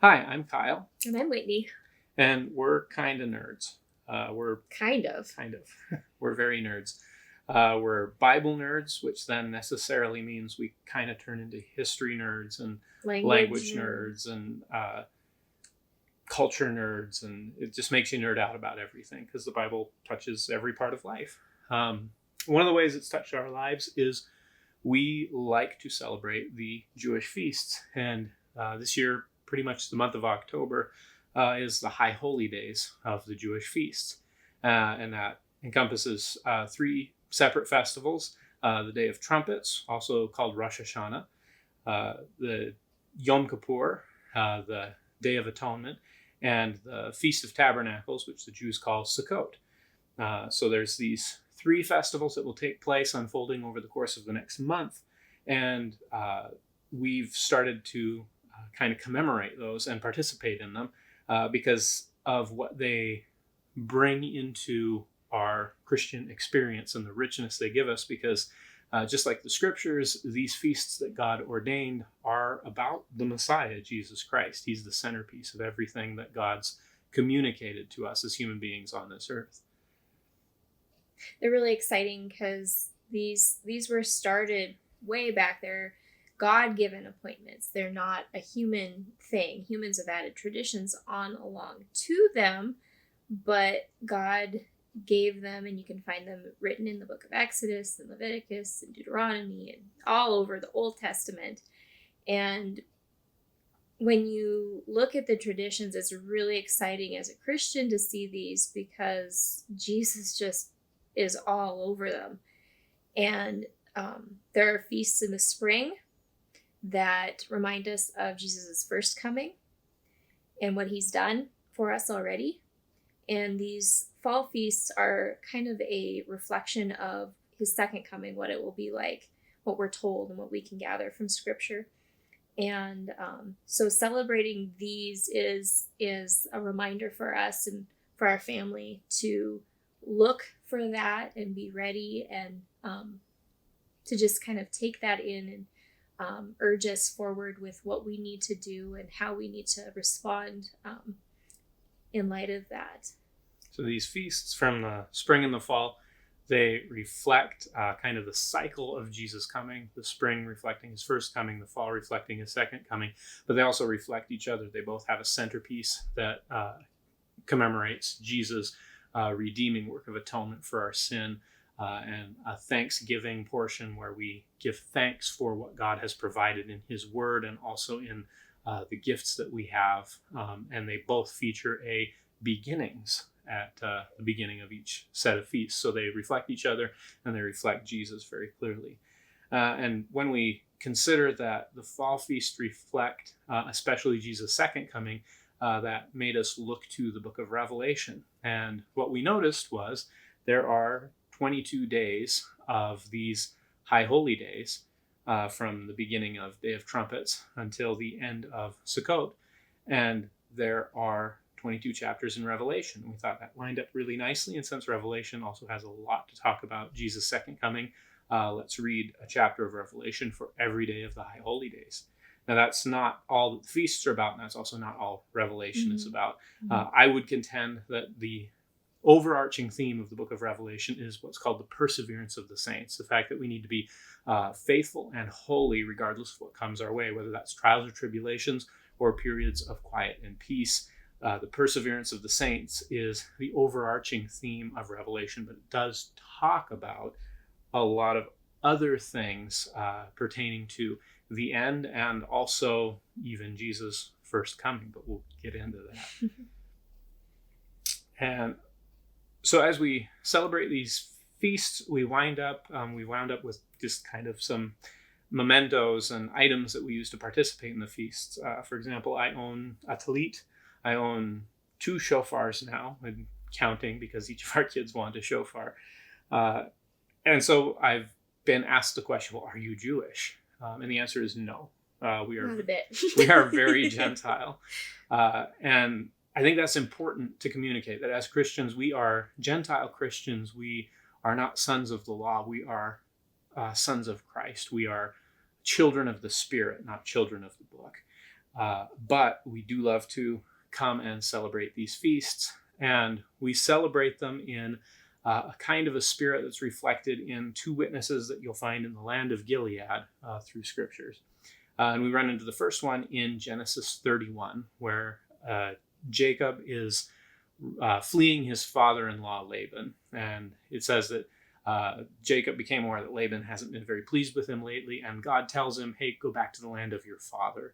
Hi, I'm Kyle, And I'm Whitney. and we're kind of nerds. We're Kind of. kind of, we're very nerds. We're Bible nerds, which then necessarily means we kind of turn into history nerds and language nerds and culture nerds, and it just makes you nerd out about everything because the Bible touches every part of life. Um, One of the ways it's touched our lives is we like to celebrate the Jewish feasts, and this year, pretty much the month of October, is the High Holy Days of the Jewish feasts, and that encompasses three separate festivals: the Day of Trumpets, also called Rosh Hashanah, the Yom Kippur, the Day of Atonement, and the Feast of Tabernacles, which the Jews call Sukkot. So there's these three festivals that will take place unfolding over the course of the next month. And we've started to kind of commemorate those and participate in them because of what they bring into our Christian experience and the richness they give us. Because just like the scriptures, these feasts that God ordained are about the Messiah, Jesus Christ. He's the centerpiece of everything that God's communicated to us as human beings on this earth. They're really exciting because these were started way back. They're God-given appointments. They're not a human thing. Humans have added traditions on along to them, but God gave them, and you can find them written in the book of Exodus and Leviticus and Deuteronomy and all over the Old Testament. And when you look at the traditions, it's really exciting as a Christian to see these because Jesus just is all over them. And there are feasts in the spring that remind us of Jesus' first coming and what he's done for us already. And these fall feasts are kind of a reflection of his second coming, what it will be like, what we're told and what we can gather from scripture. And so celebrating these is a reminder for us and for our family to look for that and be ready, and to just kind of take that in and urge us forward with what we need to do and how we need to respond in light of that. So these feasts from the spring and the fall, they reflect kind of the cycle of Jesus coming, the spring reflecting his first coming, the fall reflecting his second coming, but they also reflect each other. They both have a centerpiece that commemorates Jesus' redeeming work of atonement for our sin, and a thanksgiving portion where we give thanks for what God has provided in his word and also in the gifts that we have. And they both feature a beginnings at the beginning of each set of feasts. So they reflect each other and they reflect Jesus very clearly. And when we consider that the fall feasts reflect especially Jesus' second coming, that made us look to the book of Revelation. And what we noticed was there are 22 days of these high holy days from the beginning of Day of Trumpets until the end of Sukkot. And there are 22 chapters in Revelation. We thought that lined up really nicely. And since Revelation also has a lot to talk about Jesus' second coming, let's read a chapter of Revelation for every day of the high holy days. Now, that's not all that the feasts are about, and that's also not all Revelation is about. I would contend that the overarching theme of the book of Revelation is what's called the perseverance of the saints, the fact that we need to be faithful and holy regardless of what comes our way, whether that's trials or tribulations or periods of quiet and peace. The perseverance of the saints is the overarching theme of Revelation, but it does talk about a lot of other things pertaining to the end and also even Jesus' first coming, but we'll get into that. And so as we celebrate these feasts, we wound up with just kind of some mementos and items that we use to participate in the feasts. For example, I own a talit. I own 2 shofars now, and counting because each of our kids want a shofar. And so I've been asked the question, well, are you Jewish? And the answer is no. We are Not a bit. We are very Gentile. And I think that's important to communicate, that as Christians, we are Gentile Christians. We are not sons of the law. We are sons of Christ. We are children of the Spirit, not children of the book. But we do love to come and celebrate these feasts, and we celebrate them in a kind of a spirit that's reflected in two witnesses that you'll find in the land of Gilead through scriptures. And we run into the first one in Genesis 31, where Jacob is fleeing his father-in-law Laban. And it says that Jacob became aware that Laban hasn't been very pleased with him lately, and God tells him, hey, go back to the land of your father.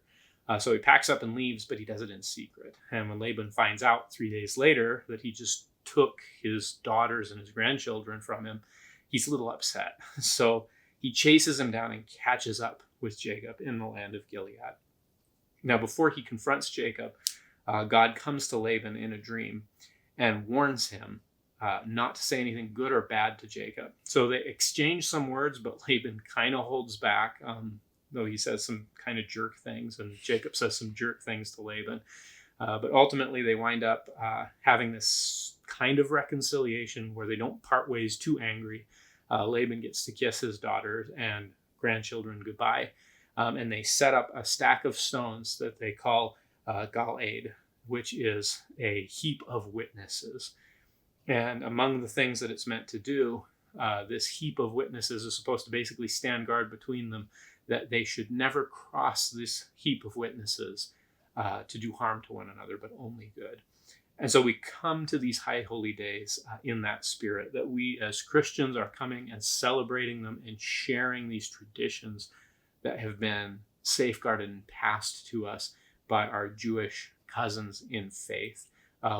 So he packs up and leaves, but he does it in secret. And when Laban finds out 3 days later that he just took his daughters and his grandchildren from him, he's a little upset. So he chases him down and catches up with Jacob in the land of Gilead. Now, before he confronts Jacob, God comes to Laban in a dream and warns him not to say anything good or bad to Jacob. So they exchange some words, but Laban kind of holds back, though he says some kind of jerk things, and Jacob says some jerk things to Laban. But ultimately, they wind up having this kind of reconciliation where they don't part ways too angry. Laban gets to kiss his daughters and grandchildren goodbye, and they set up a stack of stones that they call Galeed, which is a heap of witnesses. And among the things that it's meant to do, this heap of witnesses is supposed to basically stand guard between them, that they should never cross this heap of witnesses to do harm to one another, but only good. And so we come to these high holy days in that spirit, that we as Christians are coming and celebrating them and sharing these traditions that have been safeguarded and passed to us by our Jewish cousins in faith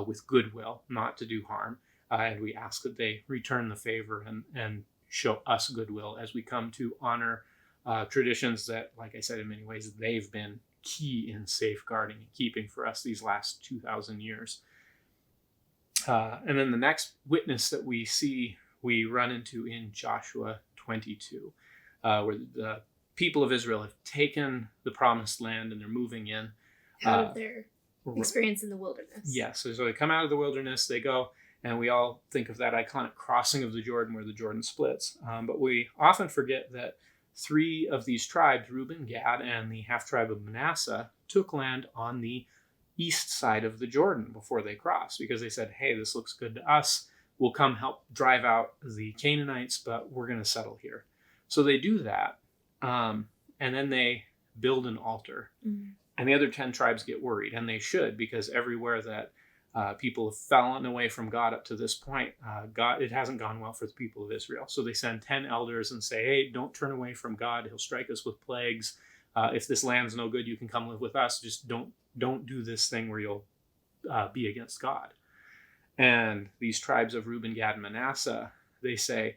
with goodwill, not to do harm. And we ask that they return the favor and show us goodwill as we come to honor traditions that, like I said, in many ways, they've been key in safeguarding and keeping for us these last 2,000 years. And then the next witness that we run into in Joshua 22, where the people of Israel have taken the promised land and they're moving in. Out of their experience in the wilderness. Yes, so they come out of the wilderness, they go, and we all think of that iconic crossing of the Jordan where the Jordan splits. But we often forget that 3 of these tribes, Reuben, Gad, and the half-tribe of Manasseh, took land on the east side of the Jordan before they crossed, because they said, hey, this looks good to us. We'll come help drive out the Canaanites, but we're going to settle here. So they do that, and then they build an altar. Mm-hmm. And the other 10 tribes get worried, and they should, because everywhere that people have fallen away from God up to this point, it hasn't gone well for the people of Israel. So they send 10 elders and say, hey, don't turn away from God. He'll strike us with plagues. If this land's no good, you can come live with us. Just don't do this thing where you'll be against God. And these tribes of Reuben, Gad, and Manasseh, they say,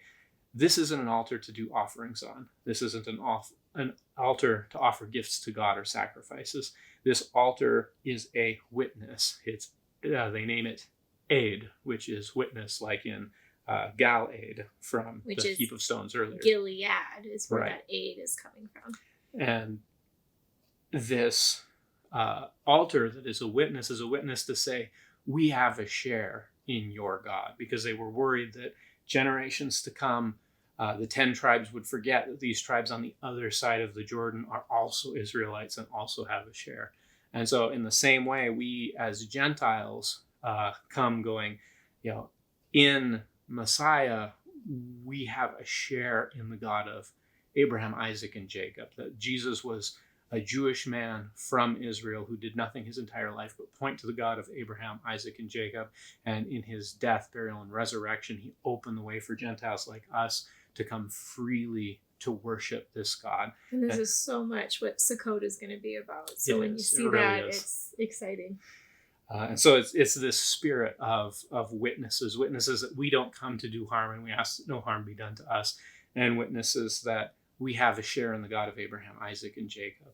this isn't an altar to do offerings on. This isn't an altar to offer gifts to God or sacrifices. This altar is a witness. They name it Aid, which is witness, like in Galeed from the heap of stones earlier. Gilead is where that Aid is coming from. And this altar that is a witness to say, we have a share in your God, because they were worried that generations to come, the 10 tribes would forget that these tribes on the other side of the Jordan are also Israelites and also have a share. And so in the same way, we as Gentiles come going, in Messiah, we have a share in the God of Abraham, Isaac, and Jacob. That Jesus was a Jewish man from Israel who did nothing his entire life but point to the God of Abraham, Isaac, and Jacob. And in his death, burial, and resurrection, he opened the way for Gentiles like us to come freely to worship this God. And this is so much what Sukkot is going to be about. So when you see that, it's exciting. And so it's this spirit of witnesses that we don't come to do harm, and we ask that no harm be done to us, and witnesses that we have a share in the God of Abraham, Isaac, and Jacob.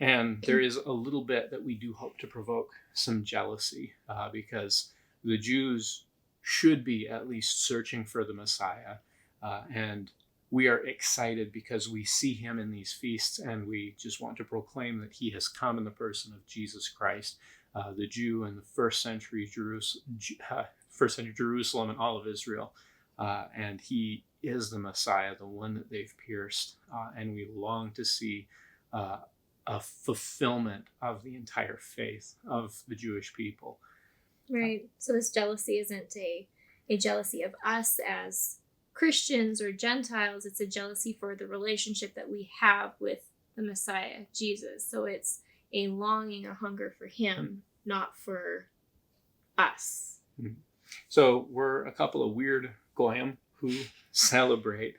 And there is a little bit that we do hope to provoke some jealousy, because the Jews should be at least searching for the Messiah. And we are excited because we see him in these feasts, and we just want to proclaim that he has come in the person of Jesus Christ, the Jew in the first century Jerusalem and all of Israel. And he is the Messiah, the one that they've pierced. And we long to see a a fulfillment of the entire faith of the Jewish people. Right. So this jealousy isn't a jealousy of us as Christians or Gentiles. It's a jealousy for the relationship that we have with the Messiah, Jesus. So it's a longing, a hunger for him, not for us. So we're a couple of weird goyim who celebrate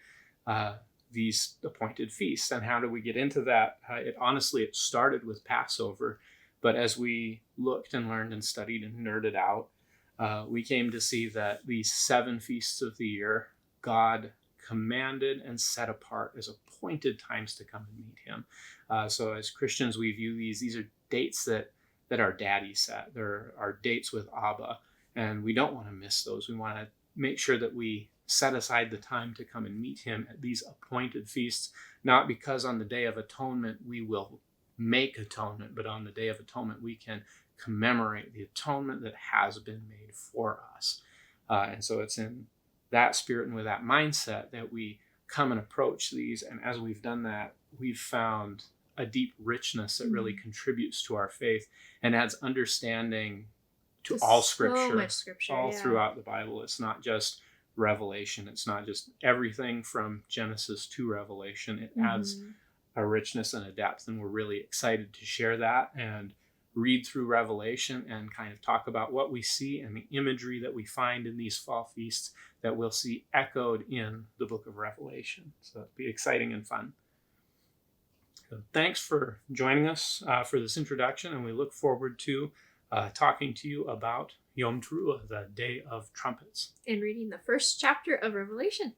these appointed feasts. And how do we get into that? It started with Passover. But as we looked and learned and studied and nerded out, we came to see that these 7 feasts of the year, God commanded and set apart as appointed times to come and meet him. So as Christians, we view these are dates that our daddy set. They're our dates with Abba. And we don't want to miss those. We want to make sure that we set aside the time to come and meet him at these appointed feasts, not because on the Day of Atonement we will make atonement, but on the Day of Atonement we can commemorate the atonement that has been made for us. And so it's in that spirit and with that mindset that we come and approach these. And as we've done that, we've found a deep richness that really contributes to our faith and adds understanding to all scripture, so much scripture, all throughout the Bible. It's not just Revelation. It's not just everything from Genesis to Revelation. It adds a richness and a depth, and we're really excited to share that and read through Revelation and kind of talk about what we see and the imagery that we find in these fall feasts that we'll see echoed in the book of Revelation. So it'll be exciting and fun. So thanks for joining us for this introduction, and we look forward to talking to you about Yom Teruah, the Day of Trumpets. And reading the first chapter of Revelation.